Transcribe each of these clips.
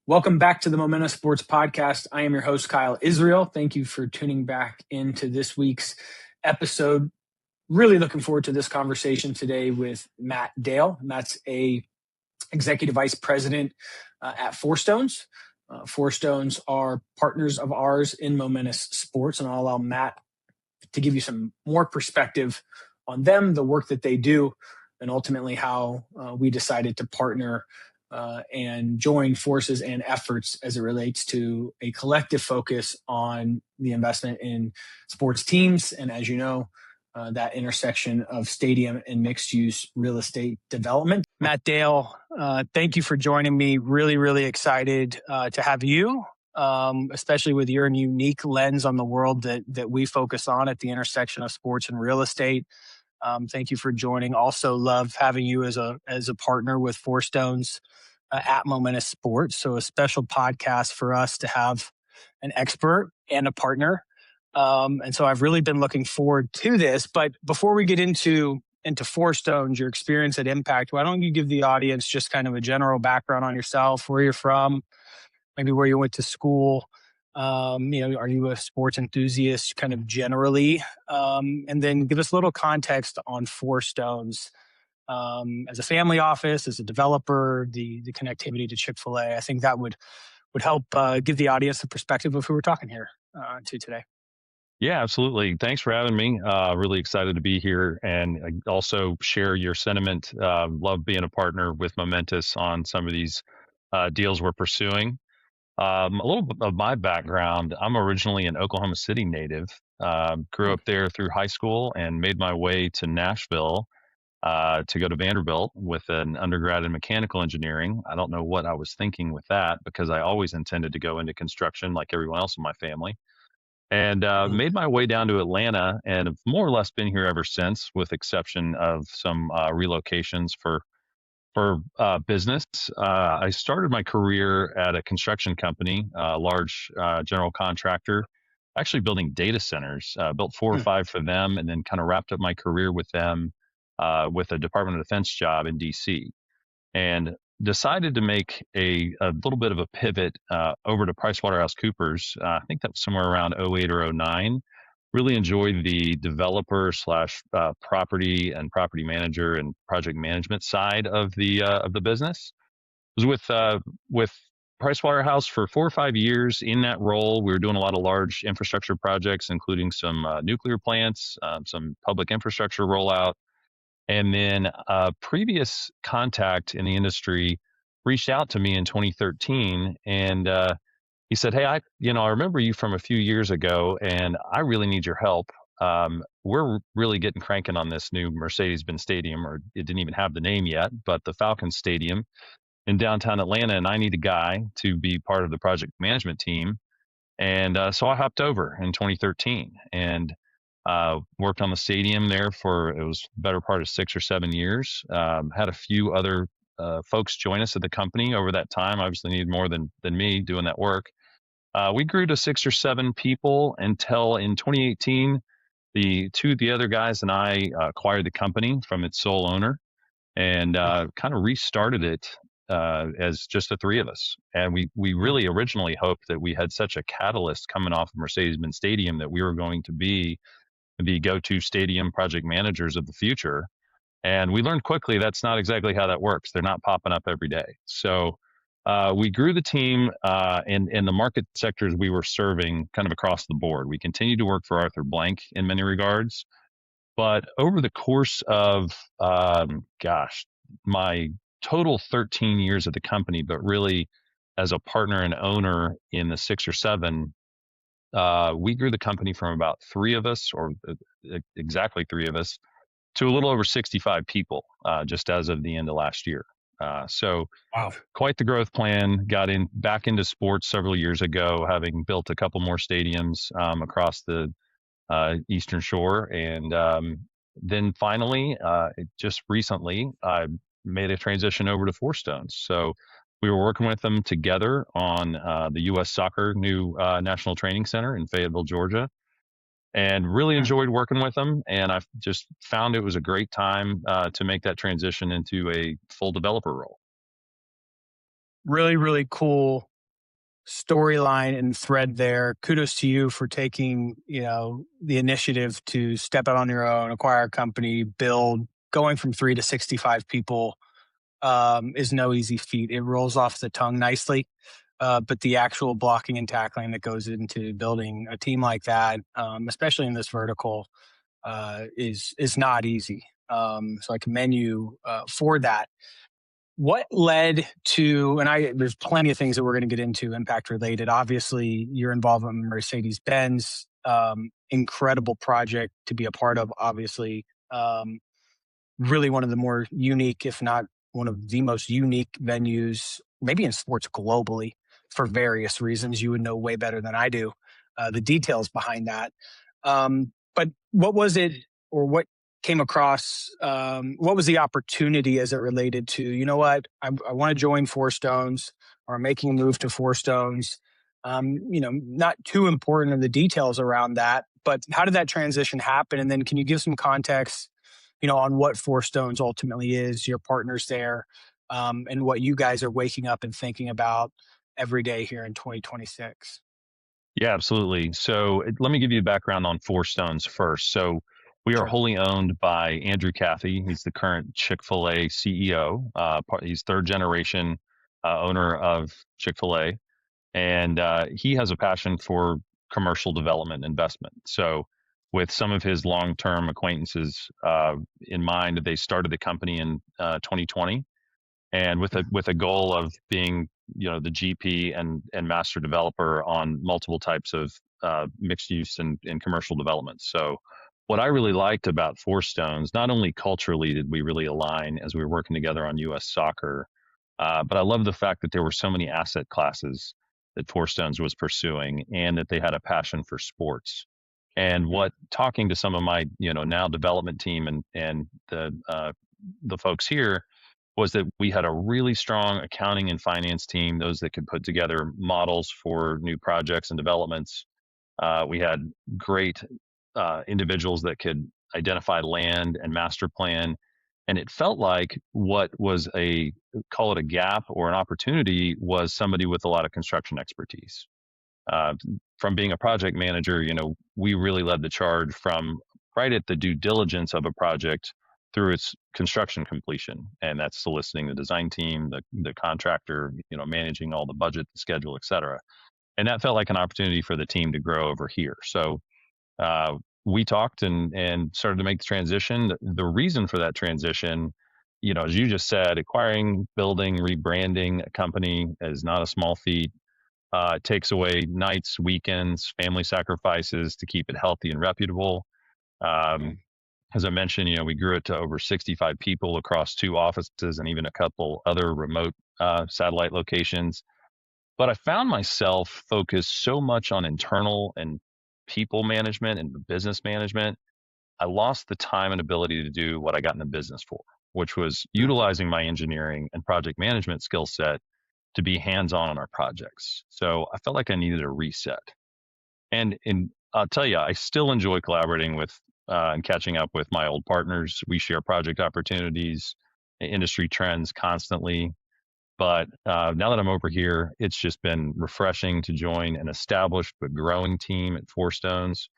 Welcome back to the Momentum Sports Podcast. I am your host, Kyle Israel. Thank you for tuning back into this week's episode. Really looking forward to this conversation today with Matt Dale. Matt's a executive vice president at Four Stones. Four Stones are partners of ours in Momentum Sports, and I'll allow Matt to give you some more perspective on them, the work that they do, and ultimately how we decided to partner and join forces and efforts as it relates to a collective focus on the investment in sports teams. And as you know, that intersection of stadium and mixed use real estate development. Matt Dale, thank you for joining me. Really, really excited to have you, especially with your unique lens on the world that we focus on at the intersection of sports and real estate. Thank you for joining. Also love having you as a partner with Four Stones at Momentum Sports. So a special podcast for us to have an expert and a partner. And so I've really been looking forward to this. But before we get into Four Stones, your experience at Impact, why don't you give the audience just kind of a general background on yourself, where you're from, maybe where you went to school. Are you a sports enthusiast kind of generally? And then give us a little context on Four Stones as a family office, as a developer, the connectivity to Chick-fil-A. I think that would help give the audience a perspective of who we're talking here to today. Yeah, absolutely. Thanks for having me. Really excited to be here and also share your sentiment. Love being a partner with Momentus on some of these deals we're pursuing. A little bit of my background, I'm originally an Oklahoma City native, grew up there through high school and made my way to Nashville to go to Vanderbilt with an undergrad in mechanical engineering. I don't know what I was thinking with that because I always intended to go into construction like everyone else in my family. And made my way down to Atlanta and have more or less been here ever since, with exception of some relocations for business. I started my career at a construction company, a large general contractor, actually building data centers, built 4 or 5 for them, and then kind of wrapped up my career with them with a Department of Defense job in DC. And decided to make a little bit of a pivot over to PricewaterhouseCoopers. I think that was somewhere around '08 or '09. Really enjoyed the developer slash property and property manager and project management side of the business. Was with Pricewaterhouse for 4 or 5 years. In that role, we were doing a lot of large infrastructure projects, including some nuclear plants, some public infrastructure rollout. And then a previous contact in the industry reached out to me in 2013, and he said, "Hey, I remember you from a few years ago, and I really need your help. We're really getting cranking on this new Mercedes-Benz Stadium, or it didn't even have the name yet, but the Falcon Stadium in downtown Atlanta, and I need a guy to be part of the project management team." And so I hopped over in 2013 and worked on the stadium there for, it was the better part of 6 or 7 years. Had a few other folks join us at the company over that time. Obviously needed more than me doing that work. We grew to 6 or 7 people until in 2018, the other guys and I acquired the company from its sole owner and kind of restarted it as just the 3 of us. And we really originally hoped that we had such a catalyst coming off of Mercedes-Benz Stadium that we were going to be the go-to stadium project managers of the future. And we learned quickly that's not exactly how that works. They're not popping up every day. So we grew the team in the market sectors we were serving kind of across the board. We continued to work for Arthur Blank in many regards. But over the course of, my total 13 years at the company, but really as a partner and owner in the 6 or 7, we grew the company from about 3 of us, or exactly 3 of us, to a little over 65 people just as of the end of last year. So Wow. Quite the growth plan. Got back into sports several years ago, having built a couple more stadiums across the Eastern Shore. And then finally, just recently, I made a transition over to Four Stones. So we were working with them together on the U.S. Soccer new National Training Center in Fayetteville, Georgia, and really enjoyed working with them. And I just found it was a great time to make that transition into a full developer role. Really, really cool storyline and thread there. Kudos to you for taking, the initiative to step out on your own, acquire a company, build. Going from 3 to 65 people is no easy feat. It rolls off the tongue nicely, but the actual blocking and tackling that goes into building a team like that, especially in this vertical, is not easy. So I commend you for that. What led to, and there's plenty of things that we're going to get into impact related. Obviously, your involvement in Mercedes-Benz, incredible project to be a part of, obviously. Really one of the more unique, if not one of the most unique venues, maybe in sports globally, for various reasons. You would know way better than I do the details behind that. But what was it, or what came across? What was the opportunity as it related to, I want to join Four Stones, or I'm making a move to Four Stones. Not too important in the details around that, but how did that transition happen? And then can you give some context, on what Four Stones ultimately is, your partners there, and what you guys are waking up and thinking about every day here in 2026? Yeah, absolutely. So let me give you a background on Four Stones first. So we are Sure. wholly owned by Andrew Cathy. He's the current Chick-fil-A CEO. He's third generation owner of Chick-fil-A, and he has a passion for commercial development investment. So with some of his long-term acquaintances in mind, they started the company in 2020, and with a goal of being the GP and master developer on multiple types of mixed use and commercial development. So what I really liked about Four Stones, not only culturally did we really align as we were working together on U.S. soccer, but I love the fact that there were so many asset classes that Four Stones was pursuing, and that they had a passion for sports. And what talking to some of my now development team and the folks here, was that we had a really strong accounting and finance team, those that could put together models for new projects and developments. We had great individuals that could identify land and master plan. And it felt like what was call it a gap or an opportunity, was somebody with a lot of construction expertise. Uh, from being a project manager, we really led the charge from right at the due diligence of a project through its construction completion, and that's soliciting the design team, the contractor, managing all the budget, the schedule, et cetera. And that felt like an opportunity for the team to grow over here. So we talked and started to make the transition. The reason for that transition, as you just said, acquiring, building, rebranding a company is not a small feat. It takes away nights, weekends, family sacrifices to keep it healthy and reputable. Um, as I mentioned, we grew it to over 65 people across 2 offices and even a couple other remote satellite locations. But I found myself focused so much on internal and people management and business management, I lost the time and ability to do what I got in the business for, which was utilizing my engineering and project management skill set to be hands-on on our projects. So I felt like I needed a reset. And I'll tell you, I still enjoy collaborating with and catching up with my old partners. We share project opportunities, industry trends constantly. But now that I'm over here, it's just been refreshing to join an established but growing team at Four Stones.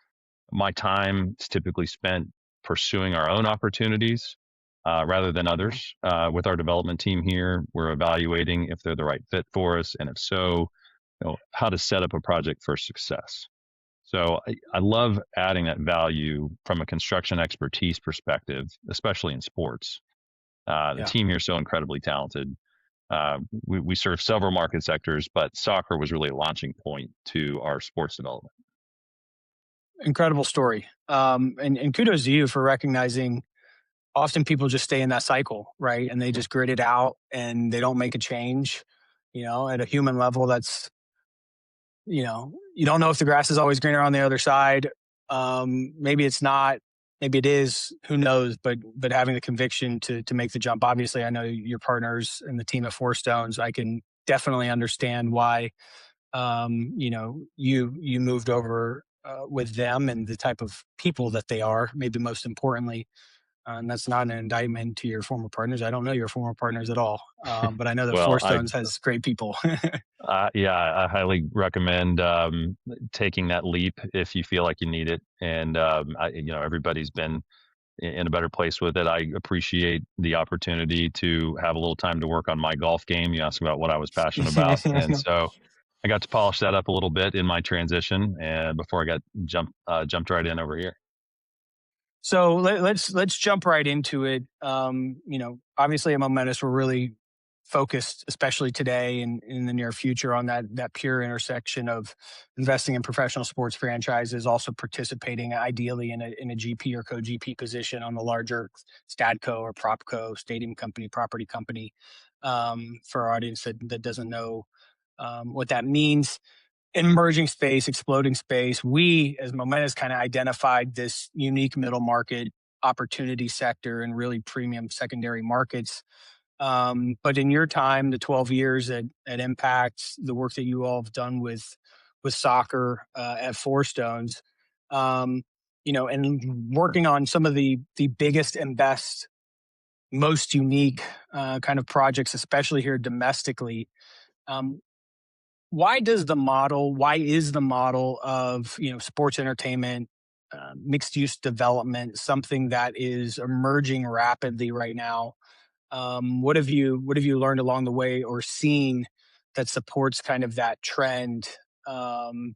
My time is typically spent pursuing our own opportunities rather than others. With our development team here, we're evaluating if they're the right fit for us, and if so, how to set up a project for success. So I love adding that value from a construction expertise perspective, especially in sports. The team here is so incredibly talented. We serve several market sectors, but soccer was really a launching point to our sports development. Incredible story. And kudos to you for recognizing often people just stay in that cycle, right? And they just grit it out and they don't make a change. At a human level, that's, you don't know if the grass is always greener on the other side. Maybe it's not, maybe it is, who knows, but having the conviction to make the jump. Obviously, I know your partners and the team at Four Stones. I can definitely understand why, you moved over with them and the type of people that they are, maybe most importantly. And that's not an indictment to your former partners. I don't know your former partners at all, but I know that Well, Four Stones has great people. yeah, I highly recommend taking that leap if you feel like you need it. And everybody's been in a better place with it. I appreciate the opportunity to have a little time to work on my golf game. You asked about what I was passionate about, and so I got to polish that up a little bit in my transition, and before I got jumped right in over here. So let's jump right into it. Obviously at Momentous, we're really focused, especially today and in the near future, on that pure intersection of investing in professional sports franchises, also participating ideally in a GP or co-GP position on the larger Stadco or PropCo, stadium company, property company. For our audience that doesn't know what that means, emerging space, exploding space. We, as Momentous, kind of identified this unique middle market opportunity sector and really premium secondary markets. But in your time, the 12 years at Impact, the work that you all have done with soccer at Four Stones, and working on some of the biggest and best, most unique kind of projects, especially here domestically. Um, why is the model of sports entertainment, mixed use development something that is emerging rapidly right now? What have you learned along the way or seen that supports kind of that trend?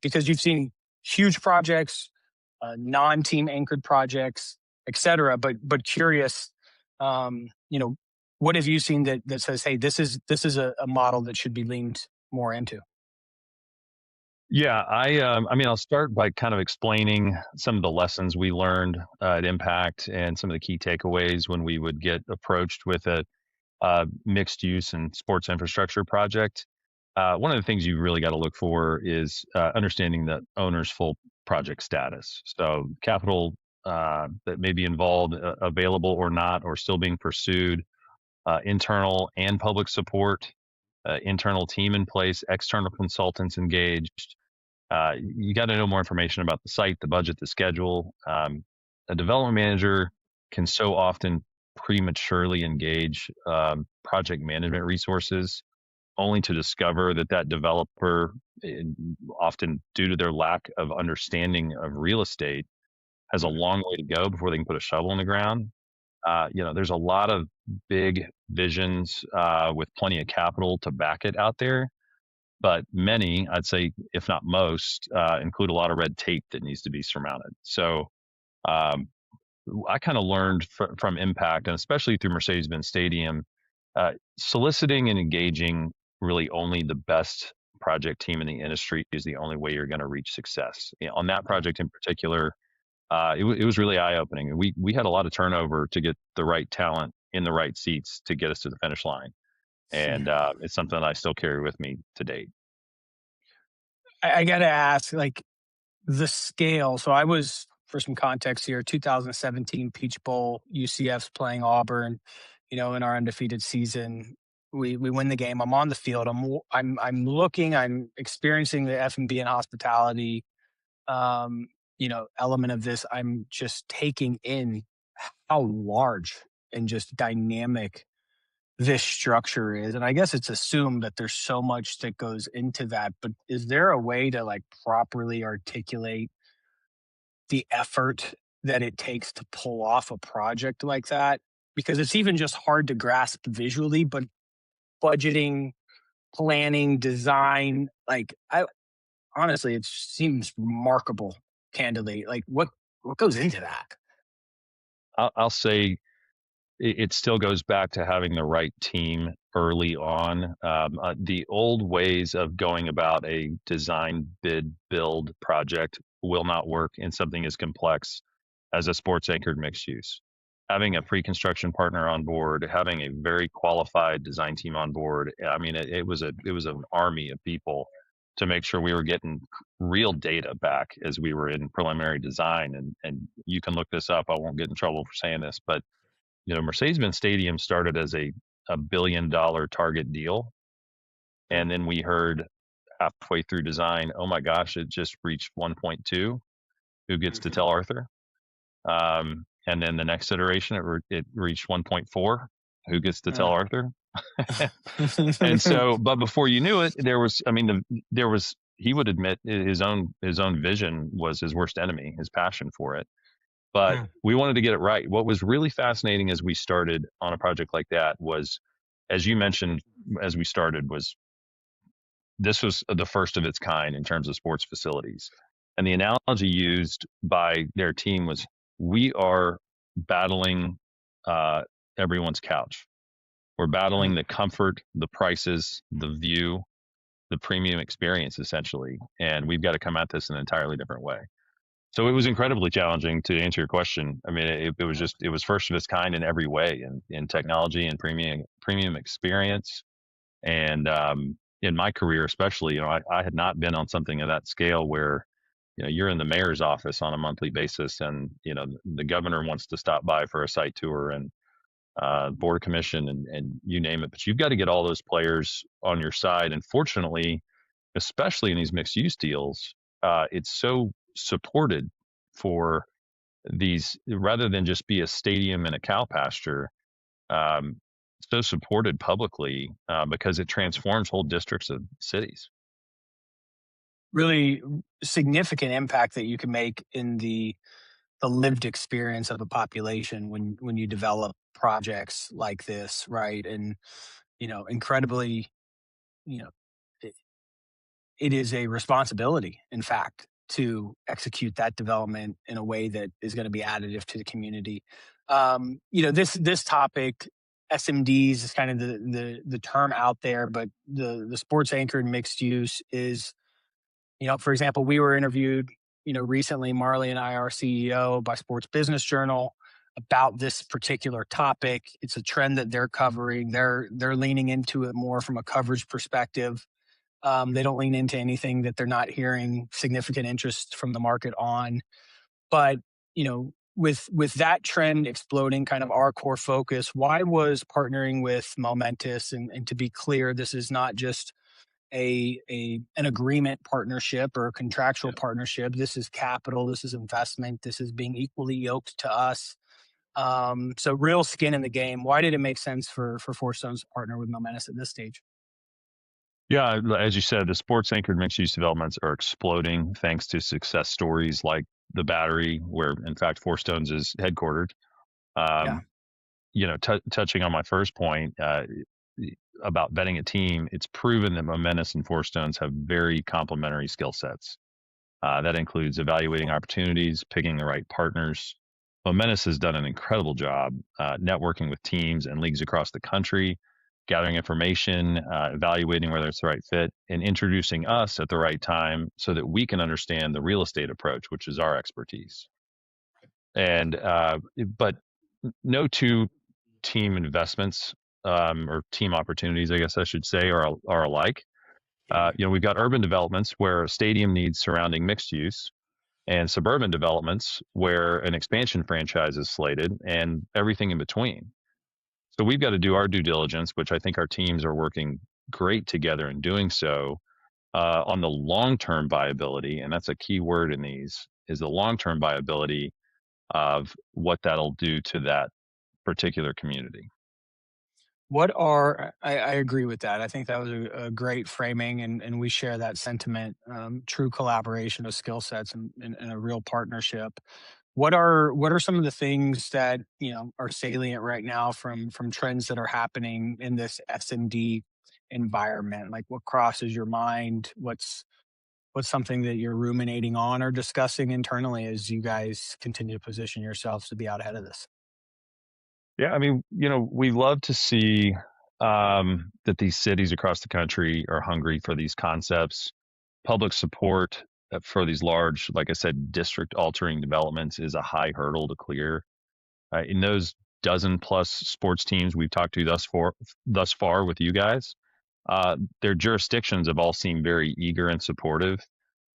Because you've seen huge projects, non-team anchored projects, etc. But curious, um, you know, what have you seen that says, hey, this is a model that should be leaned more into? Yeah, I mean, I'll start by kind of explaining some of the lessons we learned at Impact and some of the key takeaways when we would get approached with a mixed use and sports infrastructure project. One of the things you really got to look for is understanding the owner's full project status. So capital that may be involved, available or not, or still being pursued, internal and public support, internal team in place, external consultants engaged. You got to know more information about the site, the budget, the schedule. A development manager can so often prematurely engage project management resources only to discover that developer, often due to their lack of understanding of real estate, has a long way to go before they can put a shovel in the ground. There's a lot of big visions with plenty of capital to back it out there, but many, I'd say, if not most, include a lot of red tape that needs to be surmounted. So um, I kind of learned from Impact, and especially through Mercedes-Benz Stadium, soliciting and engaging really only the best project team in the industry is the only way you're going to reach success. On that project in particular, it was really eye-opening. We had a lot of turnover to get the right talent in the right seats to get us to the finish line, and it's something that I still carry with me to date. I got to ask, like, the scale. So I was, for some context here, 2017 Peach Bowl, UCF's playing Auburn, in our undefeated season. We win the game. I'm on the field. I'm looking. I'm experiencing the F&B and hospitality, element of this. I'm just taking in how large and just dynamic this structure is. And I guess it's assumed that there's so much that goes into that. But is there a way to like properly articulate the effort that it takes to pull off a project like that? Because it's even just hard to grasp visually, but budgeting, planning, design, like I honestly, it seems remarkable, candidly. Like what goes into that? I'll say it still goes back to having the right team early on. The old ways of going about a design, bid, build project will not work in something as complex as a sports anchored mixed use. Having a pre-construction partner on board, having a very qualified design team on board. I mean, it was an army of people to make sure we were getting real data back as we were in preliminary design. And you can look this up. I won't get in trouble for saying this, but Mercedes-Benz Stadium started as a $1 billion target deal. And then we heard halfway through design, oh my gosh, it just reached 1.2. Who gets to tell Arthur? And then the next iteration, it reached 1.4. Who gets to tell Arthur? And so, but before you knew it, he would admit his own vision was his worst enemy, his passion for it. But we wanted to get it right. What was really fascinating as we started on a project like that was, as you mentioned, as we started, this was the first of its kind in terms of sports facilities. And the analogy used by their team was, we are battling everyone's couch. We're battling the comfort, the prices, the view, the premium experience, essentially. And we've got to come at this in an entirely different way. So it was incredibly challenging, to answer your question. I mean, it was first of its kind in every way, in technology and premium experience. And in my career, especially, I had not been on something of that scale where, you're in the mayor's office on a monthly basis, and the governor wants to stop by for a site tour, and board commission, and you name it. But you've got to get all those players on your side. And fortunately, especially in these mixed use deals, it's so supported for these, rather than just be a stadium and a cow pasture. So supported publicly because it transforms whole districts of cities. Really significant impact that you can make in the lived experience of a population when you develop projects like this, right? And incredibly, you know, it, it is a responsibility, in fact, to execute that development in a way that is going to be additive to the community. This topic, SMDs, is kind of the term out there, but the sports anchored mixed use is, for example, we were interviewed, recently, Marley and I, our CEO, by Sports Business Journal about this particular topic. It's a trend that they're covering. They're leaning into it more from a coverage perspective. They don't lean into anything that they're not hearing significant interest from the market on. But, with that trend exploding, kind of our core focus, why was partnering with Momentous, and to be clear, this is not just an agreement partnership or a contractual partnership. This is capital. This is investment. This is being equally yoked to us. So real skin in the game. Why did it make sense for Four Stones to partner with Momentous at this stage? Yeah, as you said, the sports anchored mixed use developments are exploding thanks to success stories like the Battery, where in fact Four Stones is headquartered. Touching on my first point about vetting a team, it's proven that Momentous and Four Stones have very complementary skill sets. That includes evaluating opportunities, picking the right partners. Momentous has done an incredible job networking with teams and leagues across the country, gathering information, evaluating whether it's the right fit, and introducing us at the right time so that we can understand the real estate approach, which is our expertise. And but no two team investments or team opportunities, I guess I should say, are alike. We've got urban developments where a stadium needs surrounding mixed use, and suburban developments where an expansion franchise is slated, and everything in between. So we've got to do our due diligence, which I think our teams are working great together in doing so, on the long-term viability. And that's a key word in these, is the long-term viability of what that'll do to that particular community. I agree with that. I think that was a great framing, and we share that sentiment. True collaboration of skill sets and a real partnership. What are some of the things that are salient right now from trends that are happening in this SMD environment? Like, what crosses your mind? What's something that you're ruminating on or discussing internally as you guys continue to position yourselves to be out ahead of this? Yeah, I mean, we love to see that these cities across the country are hungry for these concepts. Public support for these large, like I said, district altering developments is a high hurdle to clear. In those dozen plus sports teams we've talked to thus far with you guys, their jurisdictions have all seemed very eager and supportive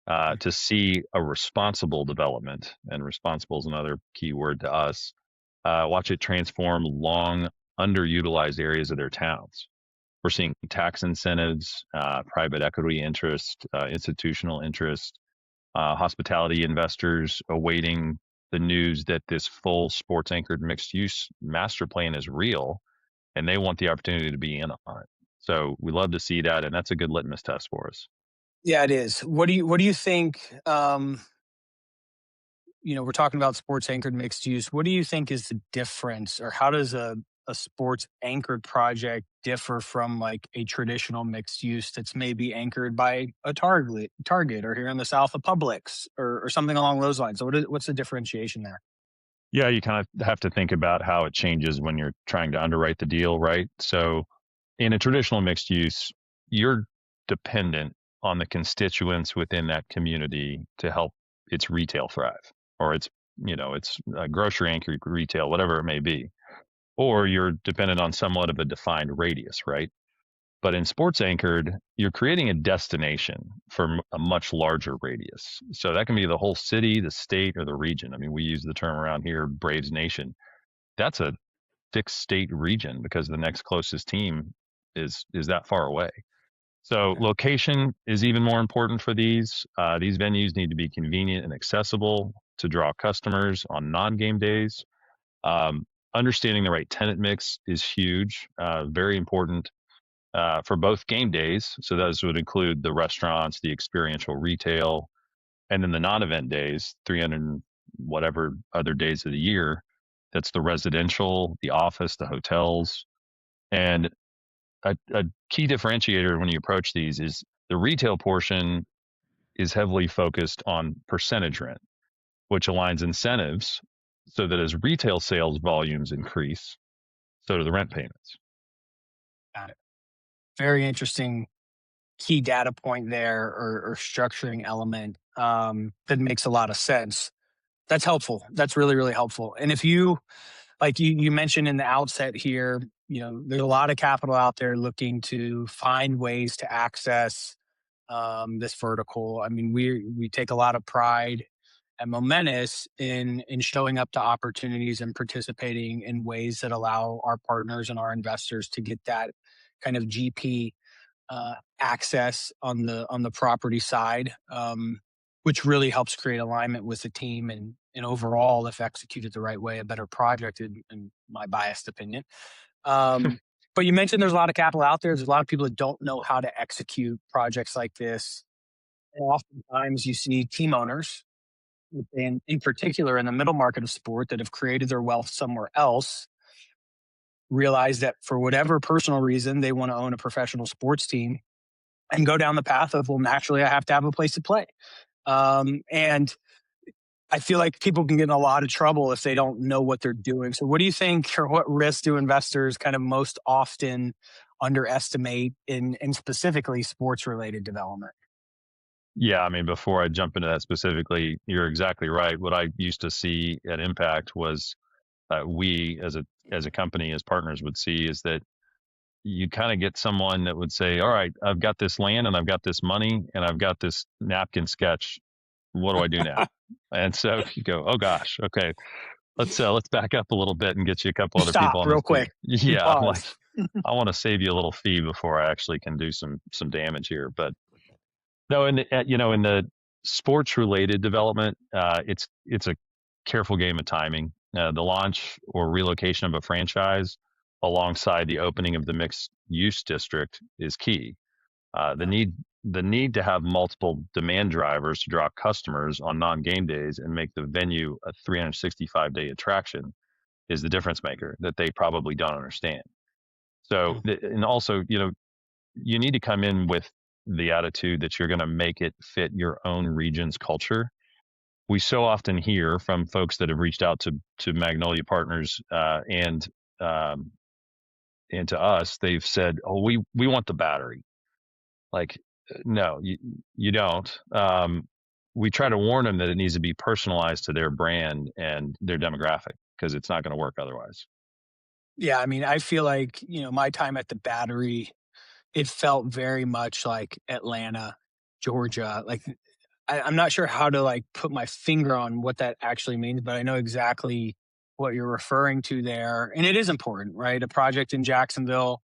to see a responsible development, and responsible is another key word to us. Watch it transform long underutilized areas of their towns. We're seeing tax incentives, private equity interest, institutional interest, hospitality investors awaiting the news that this full sports anchored mixed use master plan is real, and they want the opportunity to be in on it. So we love to see that, and that's a good litmus test for us. Yeah, it is. What do you think? We're talking about sports anchored mixed use. What do you think is the difference, or how does a sports anchored project differ from like a traditional mixed use that's maybe anchored by a Target, or here in the South, a Publix, or something along those lines? So what's the differentiation there? Yeah, you kind of have to think about how it changes when you're trying to underwrite the deal, right? So in a traditional mixed use, you're dependent on the constituents within that community to help its retail thrive, or it's grocery anchored retail, whatever it may be, or you're dependent on somewhat of a defined radius, right? But in sports anchored, you're creating a destination for a much larger radius. So that can be the whole city, the state, or the region. I mean, we use the term around here, Braves Nation. That's a 6 state region because the next closest team is that far away. So Okay. location is even more important for these. These venues need to be convenient and accessible to draw customers on non-game days. Um, Understanding the right tenant mix is huge, very important for both game days. So those would include the restaurants, the experiential retail, and then the non-event days, 300 whatever other days of the year. That's the residential, the office, the hotels. And a key differentiator when you approach these is the retail portion is heavily focused on percentage rent, which aligns incentives so that as retail sales volumes increase, so do the rent payments. Got it. Very interesting key data point there, or structuring element, that makes a lot of sense. That's helpful. That's really, really helpful. And if you, like you mentioned in the outset here, there's a lot of capital out there looking to find ways to access this vertical. I mean, we take a lot of pride at Momentous in showing up to opportunities and participating in ways that allow our partners and our investors to get that kind of GP access on the property side, which really helps create alignment with the team, and overall, if executed the right way, a better project, in my biased opinion. Um, but you mentioned there's a lot of capital out there. There's a lot of people that don't know how to execute projects like this. And oftentimes, you see team owners, in particular in the middle market of sport, that have created their wealth somewhere else, realize that for whatever personal reason they want to own a professional sports team, and go down the path of, well, naturally, I have to have a place to play. And I feel like people can get in a lot of trouble if they don't know what they're doing. So, what do you think, or what risks do investors kind of most often underestimate in specifically sports related development? Yeah, I mean, before I jump into that specifically, you're exactly right. What I used to see at Impact was we, as a company, as partners, would see is that you kind of get someone that would say, "All right, I've got this land and I've got this money and I've got this napkin sketch. What do I do now?" And so you go, "Oh gosh, okay, let's back up a little bit and get you a couple You other people stop on real this team." quick. You Yeah, I'm like, pause. I want to save you a little fee before I actually can do some damage here. But no, in the sports related development, it's a careful game of timing. The launch or relocation of a franchise alongside the opening of the mixed use district is key. Uh, the Yeah. need the need to have multiple demand drivers to draw customers on non-game days and make the venue a 365-day attraction is the difference maker that they probably don't understand. So, Mm. and also, you need to come in with the attitude that you're going to make it fit your own region's culture. We so often hear from folks that have reached out to Magnolia Partners um, and to us. They've said, "Oh, we want the battery." Like, no, you don't. We try to warn them that it needs to be personalized to their brand and their demographic because it's not going to work otherwise. Yeah, I mean, I feel like, my time at the Battery, it felt very much like Atlanta, Georgia. Like, I'm not sure how to like put my finger on what that actually means, but I know exactly what you're referring to there. And it is important, right? A project in Jacksonville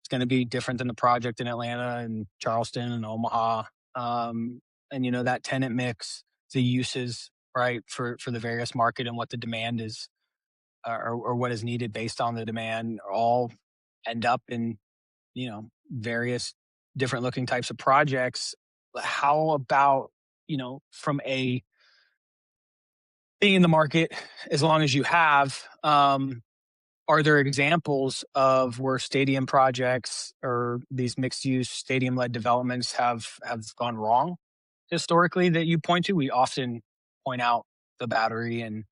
is going to be different than the project in Atlanta and Charleston and Omaha. Um, and that tenant mix, the uses. right, for the various market and what the demand is, or what is needed based on the demand, all end up in, various different looking types of projects. How about, from a being in the market as long as you have, are there examples of where stadium projects or these mixed use stadium led developments have gone wrong historically that you point to? We often point out the Battery and,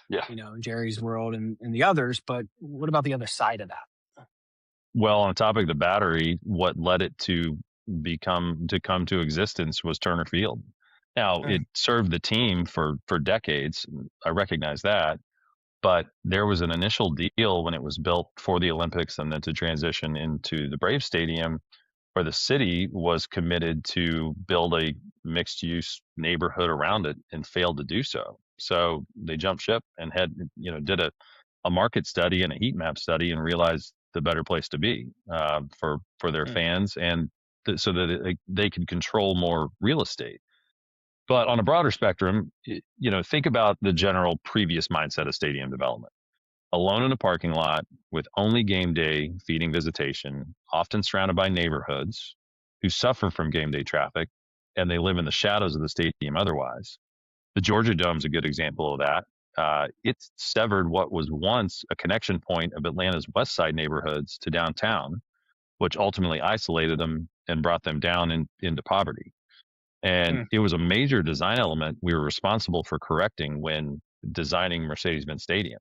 Yeah. Jerry's World and the others, but what about the other side of that? Well, on the topic of the Battery, what led it to come to existence was Turner Field. Now, Mm, it served the team for decades. I recognize that, but there was an initial deal when it was built for the Olympics and then to transition into the Brave Stadium, where the city was committed to build a mixed use neighborhood around it and failed to do so. So they jumped ship and did a market study and a heat map study and realized the better place to be for their mm, fans and so that they could control more real estate. But on a broader spectrum, think about the general previous mindset of stadium development. Alone in a parking lot with only game day feeding visitation, often surrounded by neighborhoods who suffer from game day traffic and they live in the shadows of the stadium otherwise. The Georgia Dome is a good example of that. It severed what was once a connection point of Atlanta's West Side neighborhoods to downtown, which ultimately isolated them and brought them down into poverty. And mm. it was a major design element we were responsible for correcting when designing Mercedes-Benz Stadium.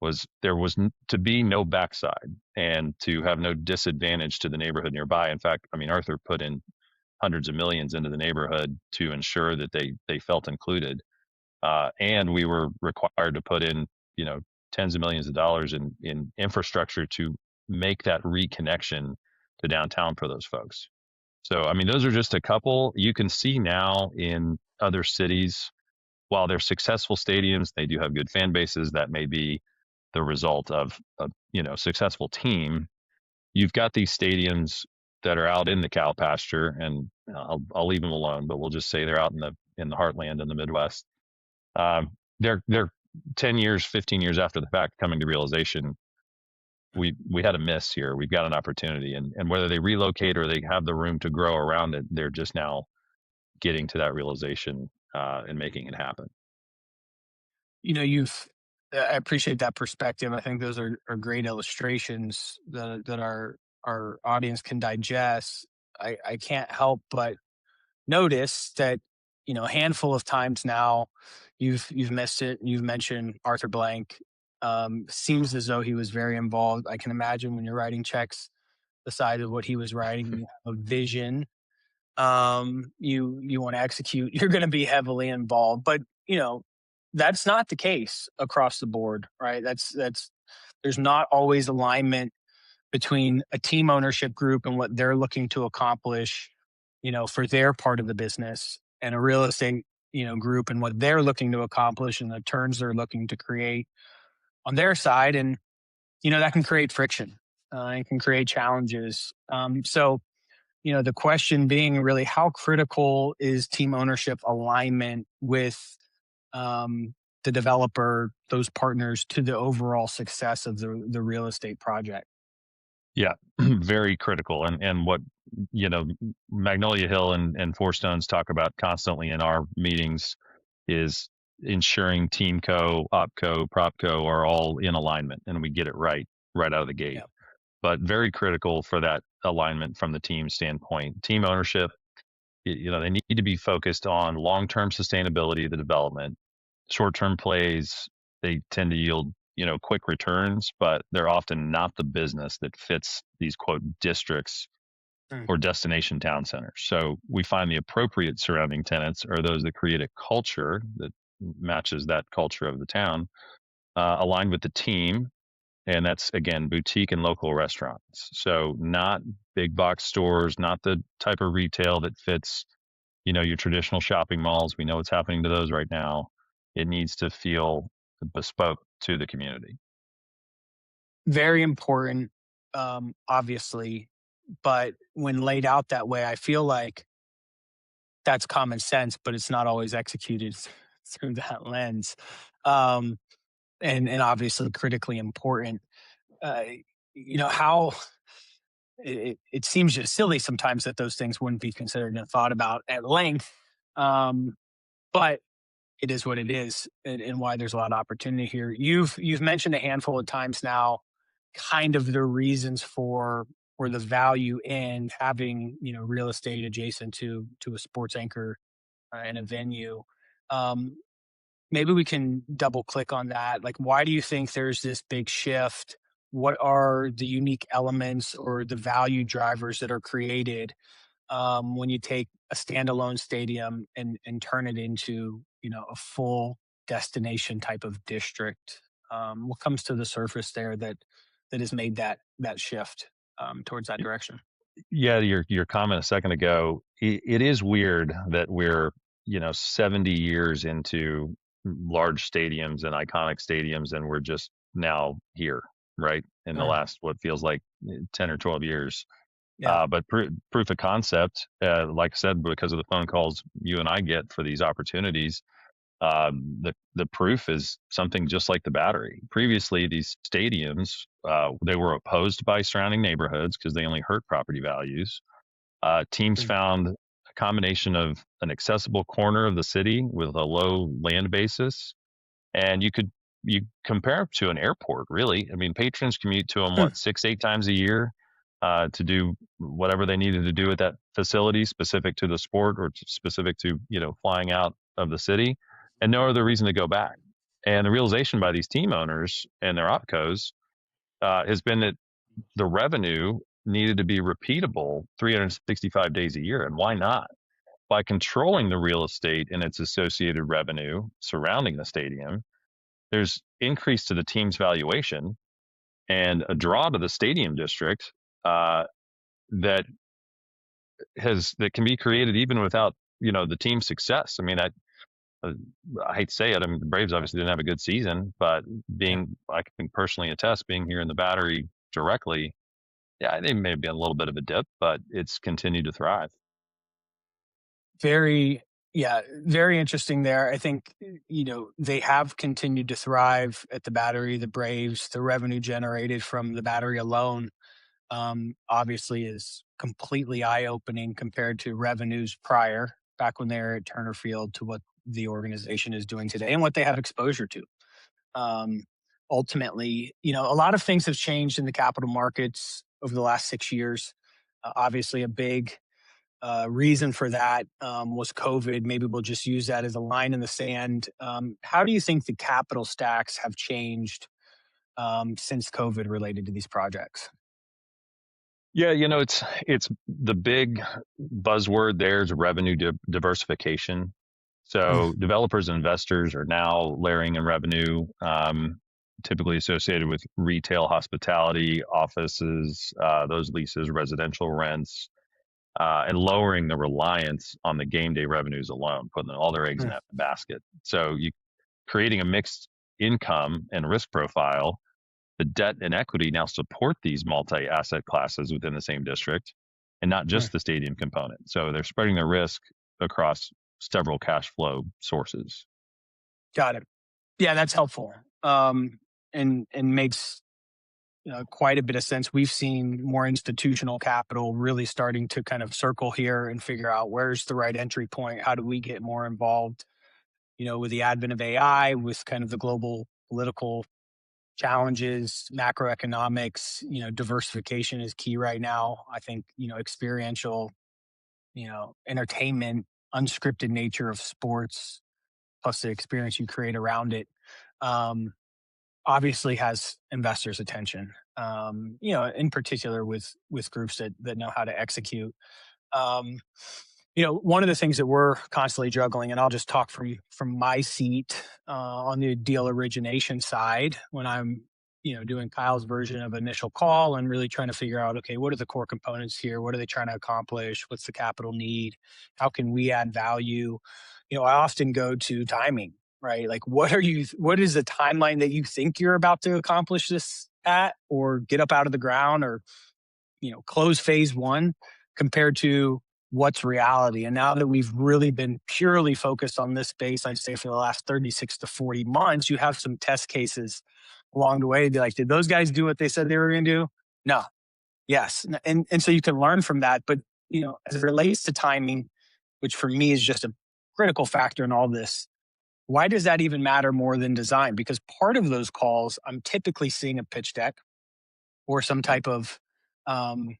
Was there was to be no backside and to have no disadvantage to the neighborhood nearby. In fact, I mean, Arthur put in hundreds of millions into the neighborhood to ensure that they felt included, and we were required to put in tens of millions of dollars in infrastructure to make that reconnection to downtown for those folks. So, I mean, those are just a couple. You can see now in other cities, while they're successful stadiums, they do have good fan bases. That may be the result of a successful team. You've got these stadiums that are out in the cow pasture, and I'll leave them alone, but we'll just say they're out in the heartland in the Midwest. They're 10 years, 15 years after the fact coming to realization we had a miss here. We've got an opportunity, and whether they relocate or they have the room to grow around it, they're just now getting to that realization and making it happen. You've I appreciate that perspective. I think those are great illustrations that our audience can digest. I can't help but notice that, a handful of times now you've missed it. You've mentioned Arthur Blank. Seems as though he was very involved. I can imagine when you're writing checks the size of what he was writing, you have a vision, you want to execute, you're going to be heavily involved. But that's not the case across the board, right? That's There's not always alignment between a team ownership group and what they're looking to accomplish, for their part of the business, and a real estate, group and what they're looking to accomplish and the turns they're looking to create on their side. And that can create friction. It can create challenges. So the question being really, how critical is team ownership alignment with the developer, those partners, to the overall success of the real estate project? Yeah, very critical. And what Magnolia Hill and Four Stones talk about constantly in our meetings is ensuring team co, opco, propco are all in alignment and we get it right out of the gate. Yeah. But very critical for that alignment from the team standpoint. Team ownership, they need to be focused on long-term sustainability of the development. Short-term plays, they tend to yield quick returns, but they're often not the business that fits these quote districts Mm. or destination town centers. So we find the appropriate surrounding tenants are those that create a culture that matches that culture of the town, aligned with the team. And that's again boutique and local restaurants. So not big box stores, not the type of retail that fits your traditional shopping malls. We know what's happening to those right now. It needs to feel bespoke to the community. Very important, obviously, but when laid out that way, I feel like that's common sense, but it's not always executed through that lens. Um, and obviously critically important. Uh, how it seems just silly sometimes that those things wouldn't be considered and thought about at length. Um, but it is what it is, and why there's a lot of opportunity here. You've mentioned a handful of times now, kind of the reasons for or the value in having real estate adjacent to a sports anchor and a venue. Um, Maybe we can double click on that. Like, why do you think there's this big shift? What are the unique elements or the value drivers that are created when you take a standalone stadium and turn it into a full destination type of district? What comes to the surface there that has made that shift towards that direction? Yeah, your comment a second ago, it is weird that we're 70 years into large stadiums and iconic stadiums, and we're just now here, right? In the Mm, last what feels like 10 or 12 years. yeah. But proof of concept, like I said, because of the phone calls you and I get for these opportunities, the proof is something just like the Battery. Previously, these stadiums they were opposed by surrounding neighborhoods because they only hurt property values. Teams Mm, found a combination of an accessible corner of the city with a low land basis, and you compare it to an airport. Really, I mean, patrons commute to them mm, 6-8 times a year to do whatever they needed to do at that facility, specific to the sport or specific to flying out of the city, and no other reason to go back. And the realization by these team owners and their opcos has been that the revenue needed to be repeatable 365 days a year. And why not? By controlling the real estate and its associated revenue surrounding the stadium, there's increase to the team's valuation and a draw to the stadium district uh, that that can be created even without the team's success. I mean, uh, I hate to say it. I mean, the Braves obviously didn't have a good season, but yeah. I can personally attest, being here in the Battery directly, yeah, they may be a little bit of a dip, but it's continued to thrive. Very, yeah, very interesting there. I think, they have continued to thrive at the Battery, the Braves. The revenue generated from the Battery alone, obviously is completely eye-opening compared to revenues prior, back when they were at Turner Field, to what the organization is doing today and what they have exposure to. Um, Ultimately, a lot of things have changed in the capital markets over the last 6 years. Obviously, a big reason for that was COVID. Maybe we'll just use that as a line in the sand. How do you think the capital stacks have changed since COVID related to these projects? Yeah, it's the big buzzword there is revenue diversification. Mm, So developers and investors are now layering in revenue, typically associated with retail, hospitality, offices, those leases, residential rents, and lowering the reliance on the game day revenues alone, putting all their eggs in mm, that basket. So you creating a mixed income and risk profile. The debt and equity now support these multi-asset classes within the same district and not mm. just the stadium component. So they're spreading their risk across several cash flow sources. Got it. Yeah, that's helpful. And makes quite a bit of sense. We've seen more institutional capital really starting to kind of circle here and figure out where's the right entry point. How do we get more involved? With the advent of AI, with kind of the global political challenges, macroeconomics, diversification is key right now. I think, experiential, entertainment, unscripted nature of sports, plus the experience you create around it, um, obviously has investors' attention. In particular with groups that know how to execute. Um, one of the things that we're constantly juggling, and I'll just talk from my seat on the deal origination side when I'm doing Kyle's version of initial call and really trying to figure out, okay, what are the core components here? What are they trying to accomplish? What's the capital need? How can we add value? I often go to timing, right? Like, what is the timeline that you think you're about to accomplish this at, or get up out of the ground, or close phase one, compared to what's reality. And now that we've really been purely focused on this space, I'd say for the last 36 to 40 months, you have some test cases along the way to be like, did those guys do what they said they were going to do? No. Yes. And so you can learn from that. But, as it relates to timing, which for me is just a critical factor in all this, why does that even matter more than design? Because part of those calls, I'm typically seeing a pitch deck or some type of, um,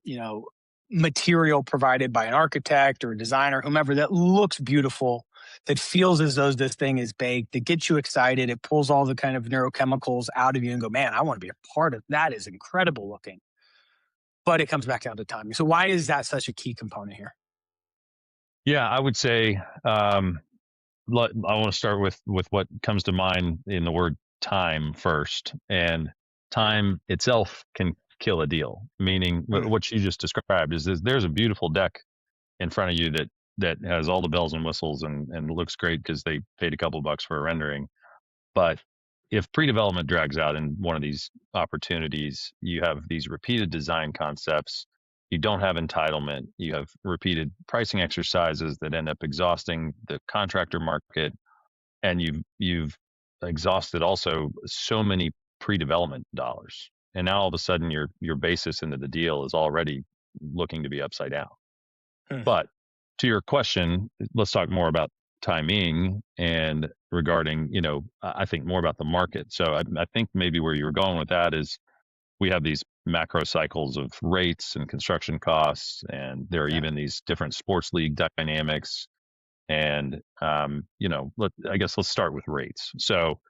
you know, material provided by an architect or a designer, whomever, that looks beautiful, that feels as though this thing is baked, that gets you excited. It pulls all the kind of neurochemicals out of you and go, man, I want to be a part of that. Is incredible looking. But it comes back down to timing. So why is that such a key component here? Yeah, I would say I want to start with what comes to mind in the word time first, and time itself can kill a deal. Meaning, Mm, what you just described is there's a beautiful deck in front of you that has all the bells and whistles and looks great because they paid a couple bucks for a rendering. But if pre-development drags out in one of these opportunities, you have these repeated design concepts. You don't have entitlement. You have repeated pricing exercises that end up exhausting the contractor market, and you've exhausted also so many pre-development dollars. And now all of a sudden your basis into the deal is already looking to be upside down. mm, But to your question, let's talk more about timing and regarding, I think more about the market. So I think maybe where you were going with that is we have these macro cycles of rates and construction costs, and there are yeah. even these different sports league dynamics. And, I guess let's start with rates. So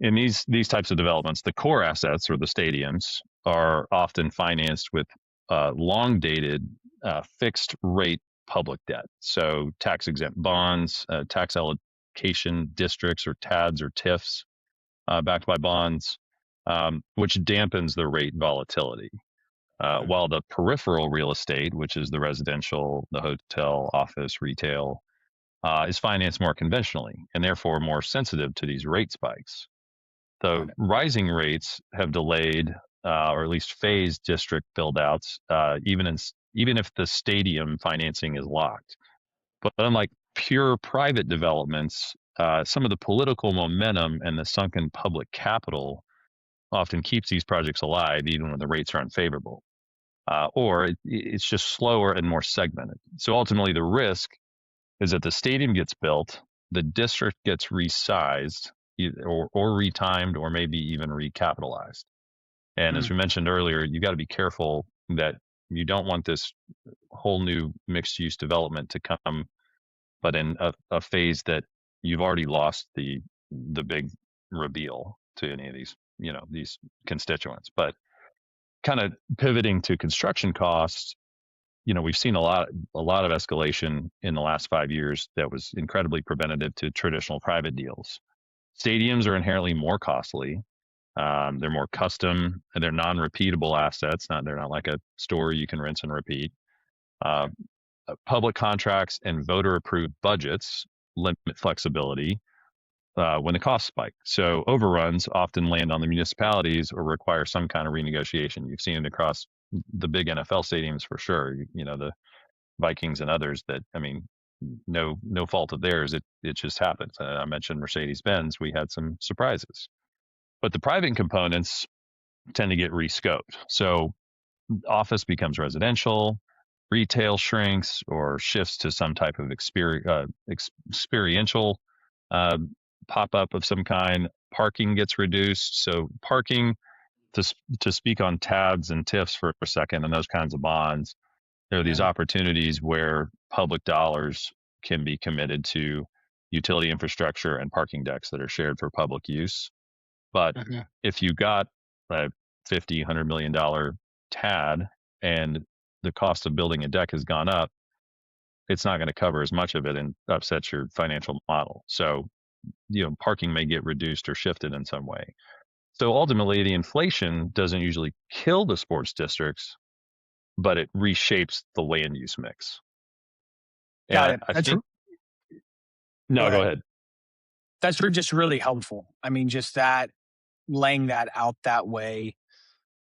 in these types of developments, the core assets or the stadiums are often financed with long dated fixed rate public debt. So tax exempt bonds, tax allocation districts or TADs or TIFs backed by bonds, which dampens the rate volatility. Mm, While the peripheral real estate, which is the residential, the hotel, office, retail, is financed more conventionally and therefore more sensitive to these rate spikes. The got it. rising rates have delayed or at least phased district build outs, even if the stadium financing is locked. But unlike pure private developments, some of the political momentum and the sunken public capital often keeps these projects alive even when the rates are unfavorable. It's just slower and more segmented. So ultimately, the risk is that the stadium gets built, the district gets resized or retimed or maybe even recapitalized. And as Mm, we mentioned earlier, you got to be careful that you don't want this whole new mixed use development to come, but in a phase that you've already lost the big reveal to any of these constituents. But kind of pivoting to construction costs, we've seen a lot of escalation in the last 5 years that was incredibly preventative to traditional private deals. Stadiums are inherently more costly. They're more custom and they're non-repeatable assets. They're not like a store you can rinse and repeat. Uh, Public contracts and voter-approved budgets limit flexibility when the costs spike. So overruns often land on the municipalities or require some kind of renegotiation. You've seen it across the big NFL stadiums for sure. The Vikings and others that, I mean, no fault of theirs. It just happens. I mentioned Mercedes-Benz. We had some surprises, but the private components tend to get rescoped. So office becomes residential, retail shrinks or shifts to some type of experiential uh, pop up of some kind. Parking gets reduced. So parking, to speak on TADs and TIFs for a second, and those kinds of bonds, there are these mm, opportunities where public dollars can be committed to utility infrastructure and parking decks that are shared for public use. But mhm. if you got a 50, $100 million TAD and the cost of building a deck has gone up, it's not going to cover as much of it and upsets your financial model. So, parking may get reduced or shifted in some way. So ultimately, the inflation doesn't usually kill the sports districts, but it reshapes the land use mix. And Got I, it. I think, Go no, go ahead. ahead. That's just really helpful. I mean, just that laying that out that way.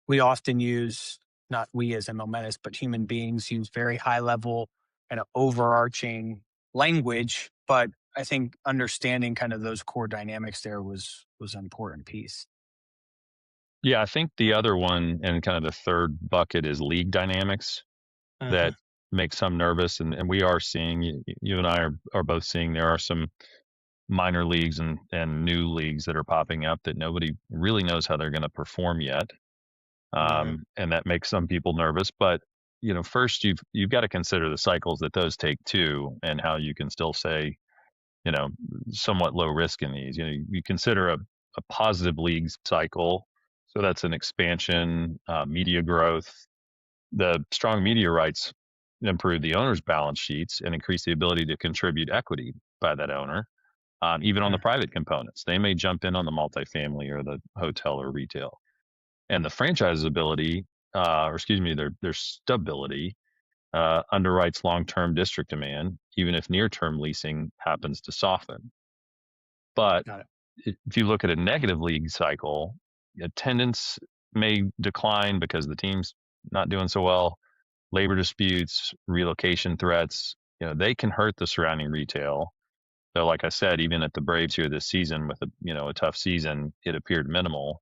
We often use not we as in Momentous, but human beings use very high level kind of overarching language. But I think understanding kind of those core dynamics there was an important piece. Yeah, I think the other one and kind of the third bucket is league dynamics that Uh-huh. make some nervous. And we are seeing, you and I are both seeing there are some minor leagues and new leagues that are popping up that nobody really knows how they're going to perform yet. Hmm. And that makes some people nervous. But first you've got to consider the cycles that those take too, and how you can still say, you know, somewhat low risk in these. You consider a positive league cycle, so that's an expansion, media growth. The strong media rights improve the owner's balance sheets and increase the ability to contribute equity by that owner. Even on the Sure. private components, they may jump in on the multifamily or the hotel or retail. And the franchise's ability, or excuse me, their stability, underwrites long-term district demand, even if near-term leasing happens to soften. But Got it. if you look at a negative league cycle, attendance may decline because the team's not doing so well. Labor disputes, relocation threats, they can hurt the surrounding retail. So, like I said, even at the Braves here this season with a tough season, it appeared minimal,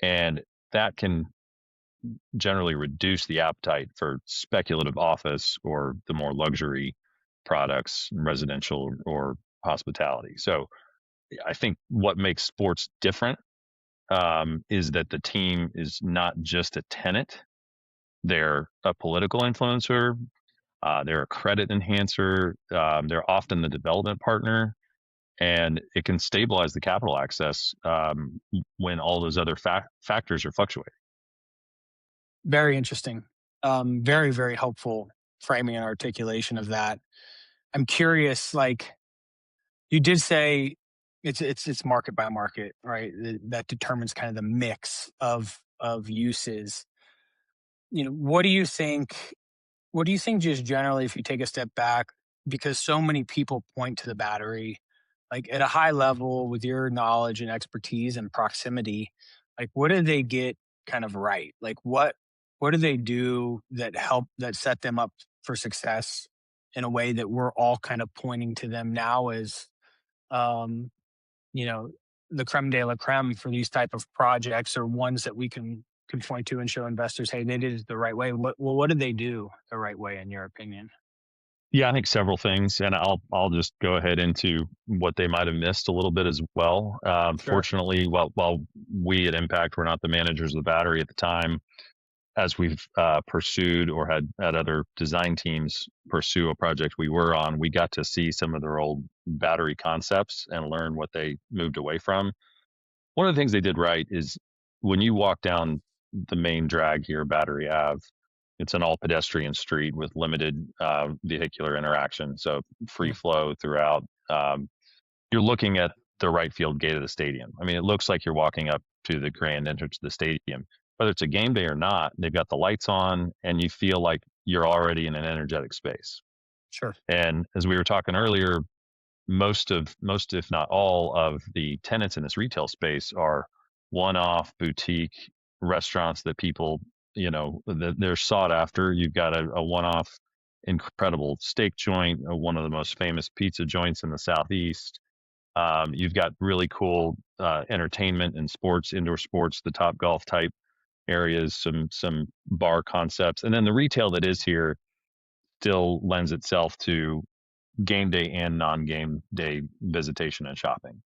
and that can generally reduce the appetite for speculative office or the more luxury products, residential or hospitality. So, I think what makes sports different is that the team is not just a tenant; they're a political influencer. They're a credit enhancer. They're often the development partner, and it can stabilize the capital access when all those other factors are fluctuating. Very interesting. Very, very helpful framing and articulation of that. I'm curious, like you did say it's market by market, right? That determines kind of the mix of uses. What do you think just generally, if you take a step back, because so many people point to the battery, like at a high level with your knowledge and expertise and proximity, like what do they get kind of right? Like what do they do that set them up for success in a way that we're all kind of pointing to them now as um, you know, the creme de la creme for these type of projects, or ones that we can point to and show investors, hey, they did it the right way. What did they do the right way in your opinion? Yeah, I think several things, and I'll just go ahead into what they might have missed a little bit as well. Sure. Fortunately, while we at Impact were not the managers of the battery at the time, as we've pursued or had other design teams pursue a project we were on, we got to see some of their old battery concepts and learn what they moved away from. One of the things they did right is when you walk down the main drag here, Battery Ave, it's an all pedestrian street with limited vehicular interaction, so free Mm. flow throughout. You're looking at the right field gate of the stadium. I mean, it looks like you're walking up to the grand entrance of the stadium. Whether it's a game day or not, they've got the lights on, and you feel like you're already in an energetic space. Sure. And as we were talking earlier, most if not all of the tenants in this retail space are one-off boutique restaurants that people, they're sought after. You've got a one-off incredible steak joint, one of the most famous pizza joints in the southeast. You've got really cool entertainment and sports, indoor sports, the Top Golf type areas, some bar concepts, and then the retail that is here still lends itself to game day and non-game day visitation and shopping.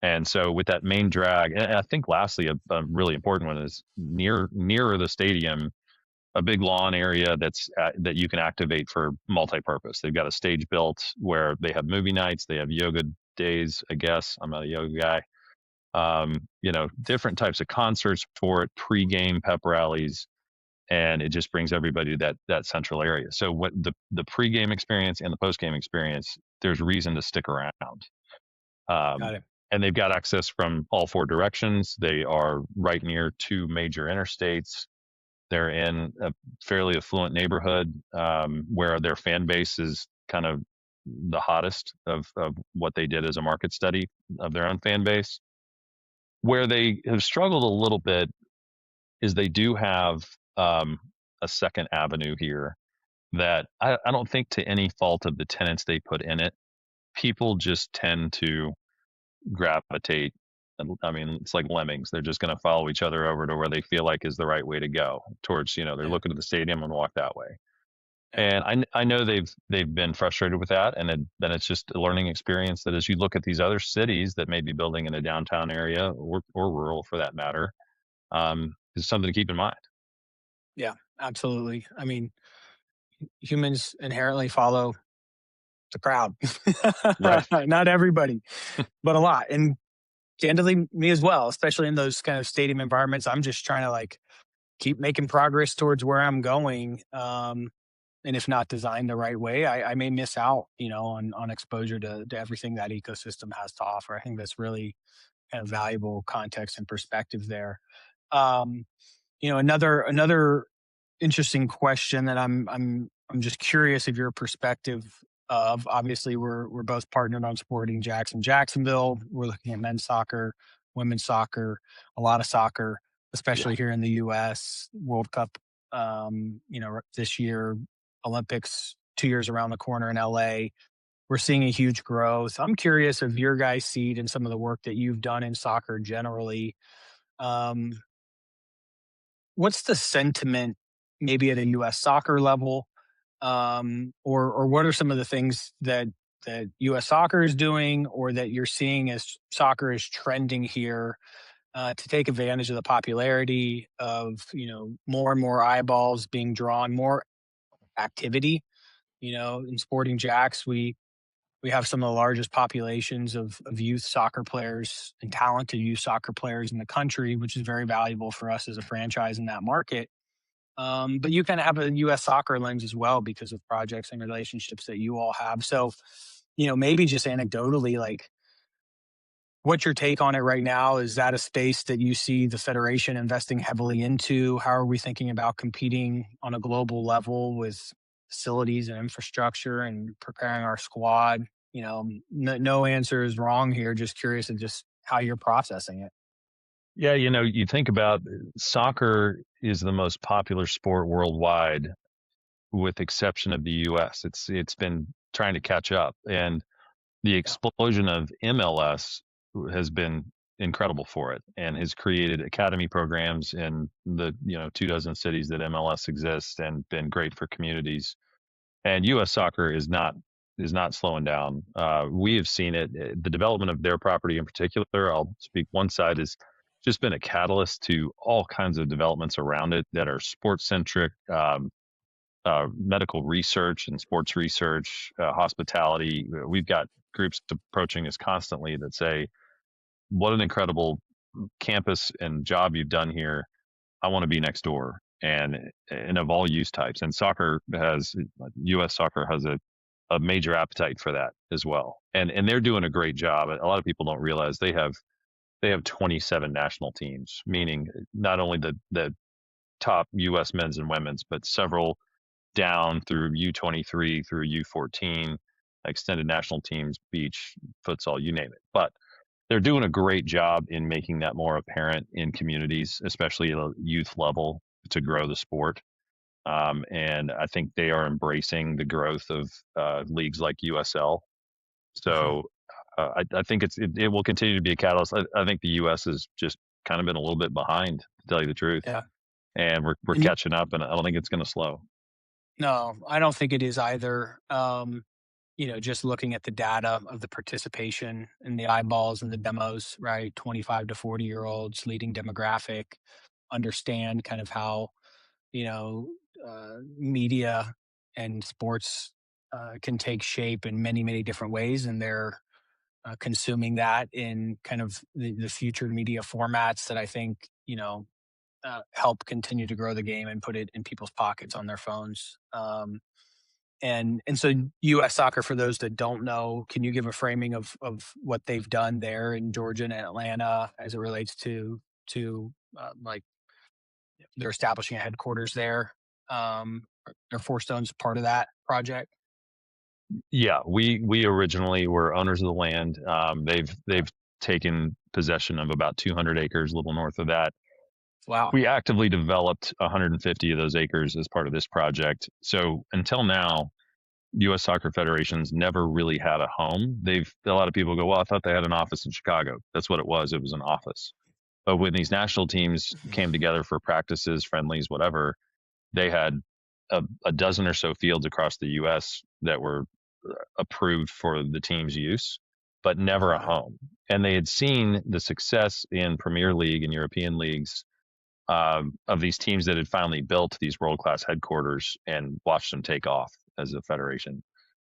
And so with that main drag, and I think lastly, a really important one is nearer the stadium, a big lawn area that you can activate for multi-purpose. They've got a stage built where they have movie nights, they have yoga days. I guess I'm not a yoga guy. Different types of concerts for it, pre-game pep rallies, and it just brings everybody to that central area. So what the pregame experience and the postgame experience, there's reason to stick around. Got Um, it. and they've got access from all four directions. They are right near two major interstates. They're in a fairly affluent neighborhood where their fan base is kind of the hottest of what they did as a market study of their own fan base. Where they have struggled a little bit is they do have a second avenue here that I don't think to any fault of the tenants they put in it, people just tend to gravitate. I mean, it's like lemmings. They're just going to follow each other over to where they feel like is the right way to go towards, they're Yeah. looking at the stadium and walk that way. Yeah. And I know they've been frustrated with that, and then it's just a learning experience that as you look at these other cities that may be building in a downtown area or rural for that matter, is something to keep in mind. Yeah, absolutely. I mean, humans inherently follow the crowd. Right. Not everybody, but a lot. And candidly, me as well, especially in those kind of stadium environments. I'm just trying to like keep making progress towards where I'm going. And if not designed the right way, I may miss out, on exposure to everything that ecosystem has to offer. I think that's really kind of valuable context and perspective there. Um, another interesting question that I'm just curious of your perspective of. Obviously, we're both partnered on supporting Jacksonville. We're looking at men's soccer, women's soccer, a lot of soccer, Yeah. especially here in the U.S. World Cup, this year, Olympics 2 years around the corner in L.A. We're seeing a huge growth. I'm curious of your guys' seed and some of the work that you've done in soccer generally. Um, what's the sentiment maybe at a US soccer level? Or what are some of the things that US soccer is doing or that you're seeing as soccer is trending here to take advantage of the popularity of, more and more eyeballs being drawn, more activity, in sporting jacks, we have some of the largest populations of youth soccer players and talented youth soccer players in the country, which is very valuable for us as a franchise in that market. But you kind of have a U.S. soccer lens as well because of projects and relationships that you all have. So, maybe just anecdotally, like, what's your take on it right now? Is that a space that you see the federation investing heavily into? How are we thinking about competing on a global level with facilities and infrastructure and preparing our squad? No answer is wrong here. Just curious of just how you're processing it. Yeah, you think about soccer is the most popular sport worldwide, with exception of the US. It's been trying to catch up, and the Yeah. explosion of MLS has been incredible for it and has created academy programs in the 2 dozen cities that MLS exists and been great for communities. And US soccer is not slowing down. We have seen it. The development of their property in particular, I'll speak one side, has just been a catalyst to all kinds of developments around it that are sports centric, medical research and sports research, hospitality. We've got groups approaching us constantly that say, "What an incredible campus and job you've done here. I want to be next door." And of all use types, and U.S. soccer has a major appetite for that as well, and they're doing a great job. A lot of people don't realize they have 27 national teams, meaning not only the top U.S. men's and women's, but several down through U23 through U14, extended national teams, beach, futsal, you name it. But they're doing a great job in making that more apparent in communities, especially at a youth level, to grow the sport. And I think they are embracing the growth of leagues like USL. Mhm. So I think it will continue to be a catalyst. I think the US has just kind of been a little bit behind, to tell you the truth, Yeah. and we're And catching up, and I don't think it's going to slow. no, I don't think it is either. Just looking at the data of the participation and the eyeballs and the demos, right? 25 to 40-year-olds, leading demographic, understand kind of how, media and sports can take shape in many, many different ways. And they're consuming that in kind of the future media formats that I think, help continue to grow the game and put it in people's pockets on their phones. And so U.S. soccer, for those that don't know, can you give a framing of what they've done there in Georgia and Atlanta as it relates like they're establishing a headquarters there? Are Four Stones part of that project? Yeah, we originally were owners of the land. They've taken possession of about 200 acres, a little north of that, Wow. We actively developed 150 of those acres as part of this project. So until now, U.S. Soccer Federation's never really had a home. A lot of people go, well, I thought they had an office in Chicago. That's what it was. It was an office. But when these national teams came together for practices, friendlies, whatever, they had a dozen or so fields across the U.S. that were approved for the team's use, but never a Okay. home. And they had seen the success in Premier League and European leagues of these teams that had finally built these world class headquarters and watched them take off as a federation.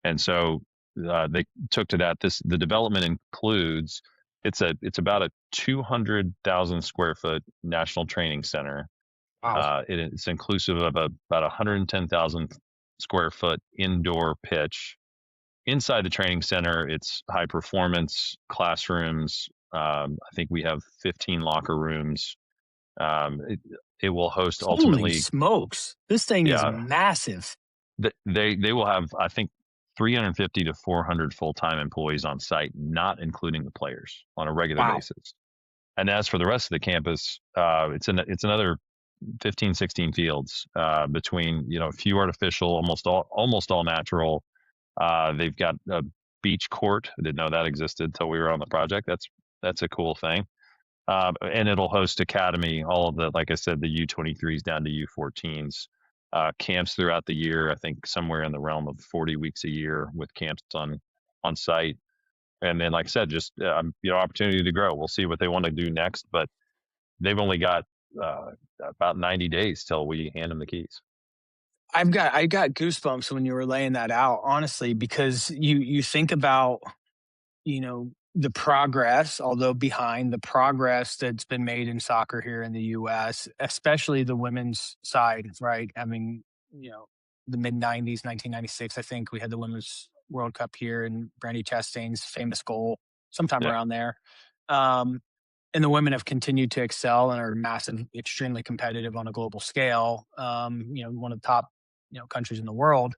And so they took to that. The development includes it's about a 200,000 square foot national training center. Wow. It's inclusive of about 110,000 square foot indoor pitch. Inside the training center, it's high performance classrooms. I think we have 15 locker rooms. It will host Holy ultimately, smokes. This thing is yeah, massive. they will have, I think, 350 to 400 full time employees on site, not including the players, on a regular Wow. basis. And as for the rest of the campus, it's another 15, 16 fields between, a few artificial, almost all natural. They've got a beach court. I didn't know that existed until we were on the project. That's a cool thing. And it'll host academy, all of the, like I said, the U23s down to U14s, camps throughout the year. I think somewhere in the realm of 40 weeks a year with camps on site. And then, like I said, just opportunity to grow. We'll see what they want to do next, but they've only got about 90 days till we hand them the keys. I got goosebumps when you were laying that out, honestly, because you think about, the progress, although behind the progress that's been made in soccer here in the US, especially the women's side, right? I mean, the mid 90s, 1996, I think we had the Women's World Cup here and Brandy Chastain's famous goal sometime Yeah. around there. Um, and the women have continued to excel and are massive, extremely competitive on a global scale. One of the top, countries in the world,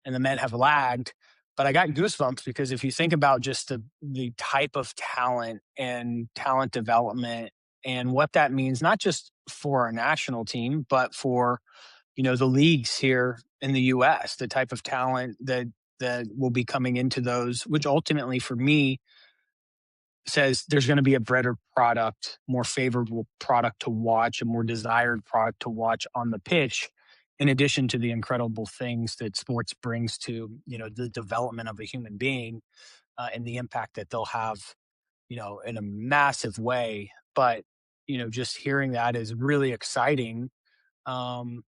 and the men have lagged. But I got goosebumps because if you think about just the type of talent and talent development and what that means, not just for our national team, but for the leagues here in the U.S., the type of talent that will be coming into those, which ultimately for me says there's going to be a better product, more favorable product to watch, a more desired product to watch on the pitch, in addition to the incredible things that sports brings to the development of a human being, and the impact that they'll have in a massive way. But just hearing that is really exciting. um,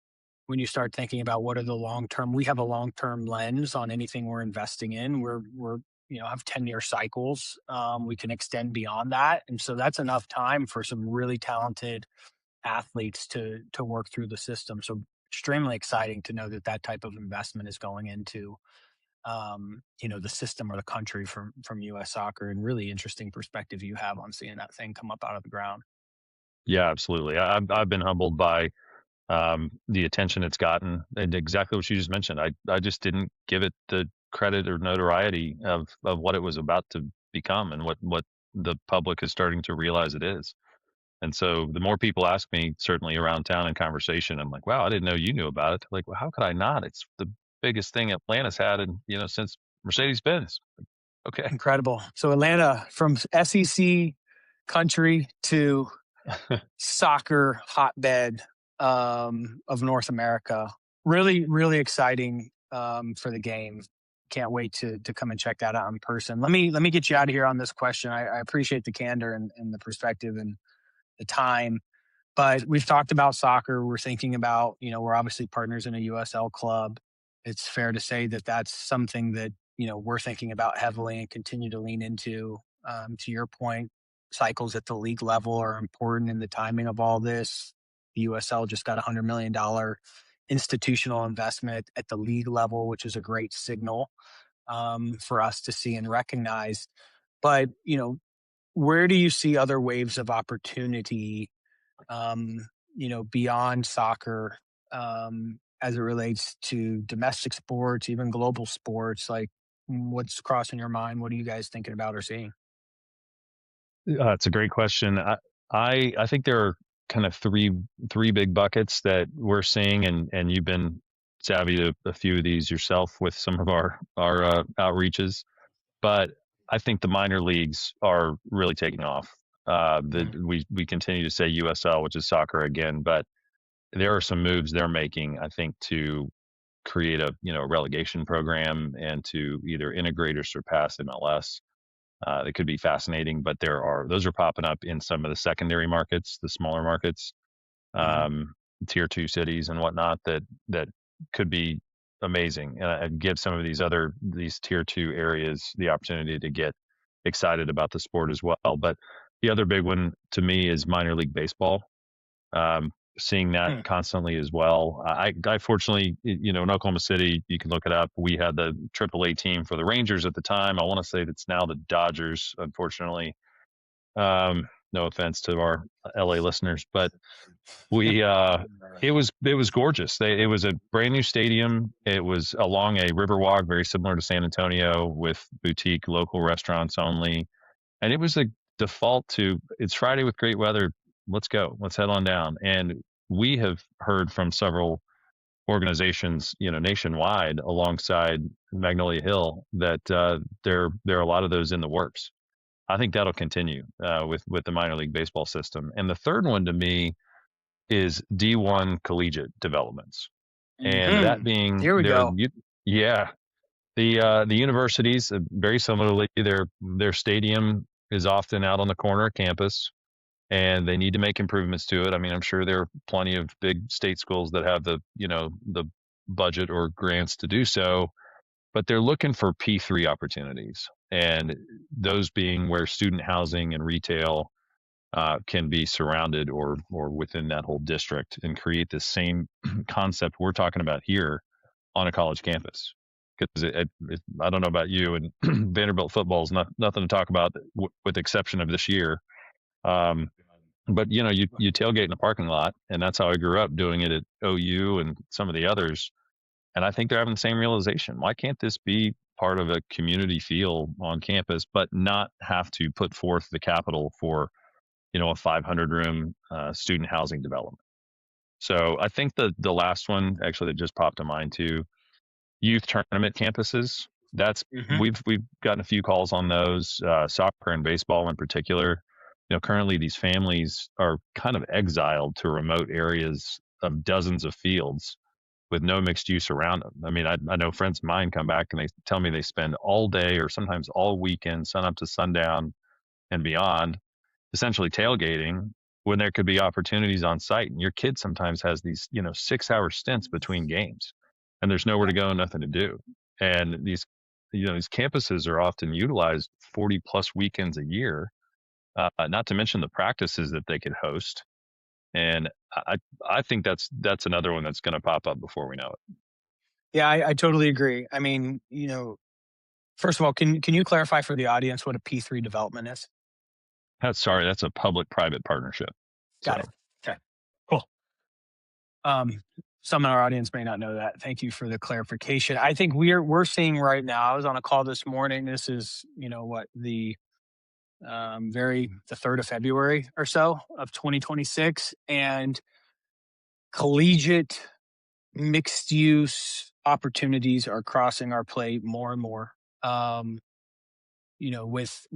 when you start thinking about what are the long term, we have a long term lens on anything we're investing in. We're have 10-year cycles. We can extend beyond that, and so that's enough time for some really talented athletes to work through the system. So extremely exciting to know that that type of investment is going into the system or the country from U.S. soccer, and really interesting perspective you have on seeing that thing come up out of the ground. Yeah, absolutely. I've been humbled by the attention it's gotten, and exactly what you just mentioned. I just didn't give it the credit or notoriety of what it was about to become and what the public is starting to realize it is. And so the more people ask me, certainly around town in conversation, I'm like, wow, I didn't know you knew about it. Like, well, how could I not? It's the biggest thing Atlanta's had in, since Mercedes-Benz. Okay. Incredible. So Atlanta, from SEC country to soccer hotbed of North America. Really, really exciting for the game. Can't wait to come and check that out in person. Let me get you out of here on this question. I appreciate the candor and the perspective and the time. But we've talked about soccer. We're thinking about, we're obviously partners in a USL club. It's fair to say that that's something that, we're thinking about heavily and continue to lean into. To your point, cycles at the league level are important in the timing of all this. The USL just got $100 million institutional investment at the league level, which is a great signal for us to see and recognize. But, where do you see other waves of opportunity beyond soccer, as it relates to domestic sports, even global sports? Like, what's crossing your mind? What are you guys thinking about or seeing? It's a great question. I think there are kind of three big buckets that we're seeing, and you've been savvy to a few of these yourself with some of our outreaches. But I think the minor leagues are really taking off. We continue to say USL, which is soccer again, but there are some moves they're making, I think, to create a relegation program and to either integrate or surpass MLS. That could be fascinating, but those are popping up in some of the secondary markets, the smaller markets, tier 2 cities and whatnot, that could be amazing, and give some of these tier 2 areas the opportunity to get excited about the sport as well. But the other big one to me is minor league baseball. Seeing that constantly as well. I fortunately, in Oklahoma City, you can look it up. We had the AAA team for the Rangers at the time. I want to say it's now the Dodgers, unfortunately. No offense to our LA listeners, but it was gorgeous. It was a brand new stadium. It was along a river walk, very similar to San Antonio, with boutique local restaurants only. And it was a default to, it's Friday with great weather. Let's go. Let's head on down. And we have heard from several organizations, nationwide alongside Magnolia Hill, that there are a lot of those in the works. I think that'll continue with the minor league baseball system. And the third one to me is D1 collegiate developments, and that being here we go. Yeah, the universities, very similarly, their stadium is often out on the corner of campus, and they need to make improvements to it. I mean, I'm sure there are plenty of big state schools that have the budget or grants to do so, but they're looking for P3 opportunities, and those being where student housing and retail can be surrounded or within that whole district, and create the same concept we're talking about here on a college campus. Because I don't know about you, and Vanderbilt football is nothing to talk about, with the exception of this year. But you tailgate in a parking lot, and that's how I grew up, doing it at OU and some of the others. And I think they're having the same realization. Why can't this be part of a community feel on campus, but not have to put forth the capital for a 500 room student housing development? So I think the last one actually that just popped to mind too, youth tournament campuses. That's we've gotten a few calls on those, soccer and baseball in particular. Currently these families are kind of exiled to remote areas of dozens of fields with no mixed use around them. I mean, I know friends of mine come back and they tell me they spend all day or sometimes all weekend, sun up to sundown and beyond, essentially tailgating, when there could be opportunities on site. And your kid sometimes has these 6-hour stints between games, and there's nowhere to go, nothing to do. And these campuses are often utilized 40 plus weekends a year, not to mention the practices that they could host. And I think that's another one that's going to pop up before we know it. Yeah, I totally agree. I mean, first of all, can you clarify for the audience what a P3 development is? That's a public-private partnership. Got it. Okay, cool. Some in our audience may not know that. Thank you for the clarification. I think we're seeing right now, I was on a call this morning. This is, the 3rd of February or so of 2026, and collegiate mixed use opportunities are crossing our plate more and more. With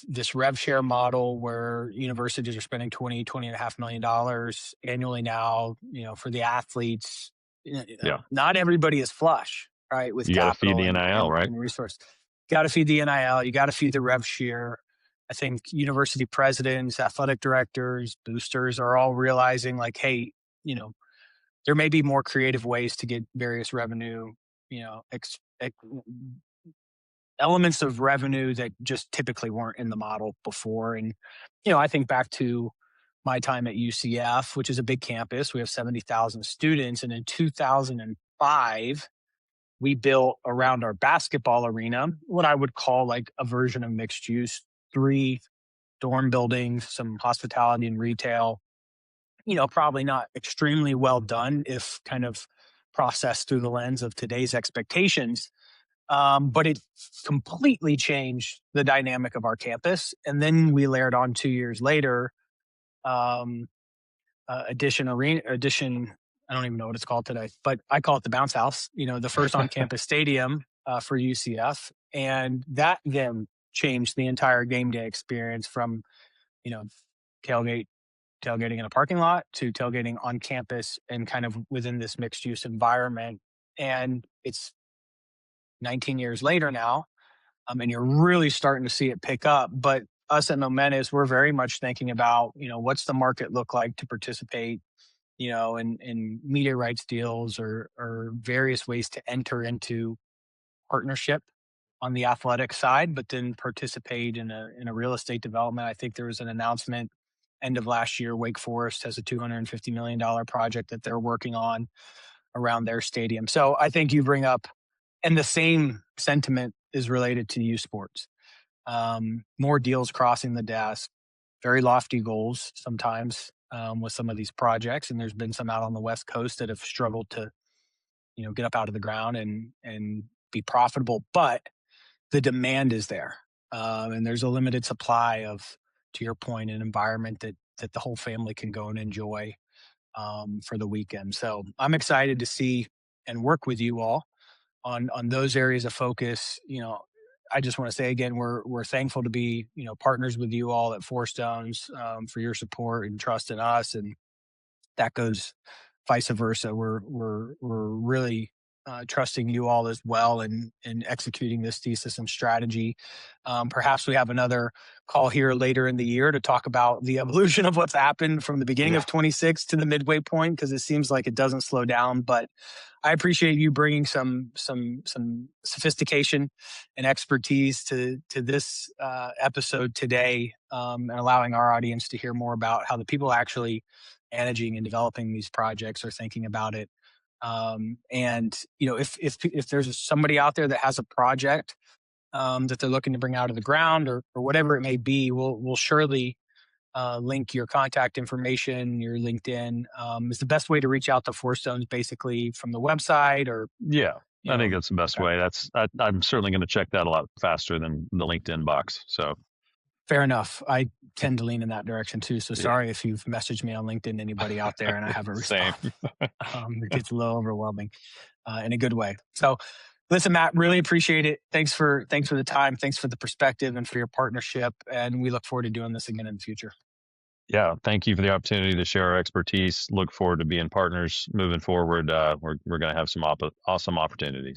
this rev share model where universities are spending $20.5 million annually now, for the athletes. Not everybody is flush, right? With capital, feed the NIL, right? And resource. Got to feed the NIL. You got to feed the rev share. I think university presidents, athletic directors, boosters are all realizing, like, hey, there may be more creative ways to get various revenue, elements of revenue that just typically weren't in the model before. And, I think back to my time at UCF, which is a big campus. We have 70,000 students. And in 2005, we built around our basketball arena what I would call like a version of mixed use, 3 dorm buildings, some hospitality and retail. Probably not extremely well done if kind of processed through the lens of today's expectations. But it completely changed the dynamic of our campus. And then we layered on 2 years later, addition arena addition. I don't even know what it's called today, but I call it the bounce house. The first on-campus stadium for UCF, and that then changed the entire game day experience from you know tailgate tailgating in a parking lot to tailgating on campus and kind of within this mixed use environment. And it's 19 years later now, and you're really starting to see it pick up. But us at Momentous, we're very much thinking about, what's the market look like to participate, in media rights deals or various ways to enter into partnership on the athletic side, but then participate in a real estate development. I think there was an announcement end of last year. Wake Forest has a $250 million project that they're working on around their stadium. So I think you bring up, and the same sentiment is related to youth sports. More deals crossing the desk, very lofty goals sometimes with some of these projects. And there's been some out on the West Coast that have struggled to, get up out of the ground and be profitable. But the demand is there. And there's a limited supply of, to your point, an environment that the whole family can go and enjoy for the weekend. So I'm excited to see and work with you all on those areas of focus. I just want to say again, we're thankful to be, partners with you all at Four Stones for your support and trust in us. And that goes vice versa. We're really trusting you all as well in executing this thesis and strategy. Perhaps we have another call here later in the year to talk about the evolution of what's happened from the beginning of 26 to the midway point, because it seems like it doesn't slow down. But I appreciate you bringing some sophistication and expertise to this episode today, and allowing our audience to hear more about how the people actually managing and developing these projects are thinking about it. And if there's somebody out there that has a project that they're looking to bring out of the ground or whatever it may be, we'll surely link your contact information, your LinkedIn. Is the best way to reach out to Four Stones basically from the website, or I think that's the best way. I'm certainly going to check that a lot faster than the LinkedIn box. So fair enough. I tend to lean in that direction too. So sorry if you've messaged me on LinkedIn, anybody out there, and I haven't responded. It gets a little overwhelming in a good way. So listen, Matt, really appreciate it. Thanks for the time. Thanks for the perspective and for your partnership. And we look forward to doing this again in the future. Yeah. Thank you for the opportunity to share our expertise. Look forward to being partners moving forward. We're going to have some awesome opportunities.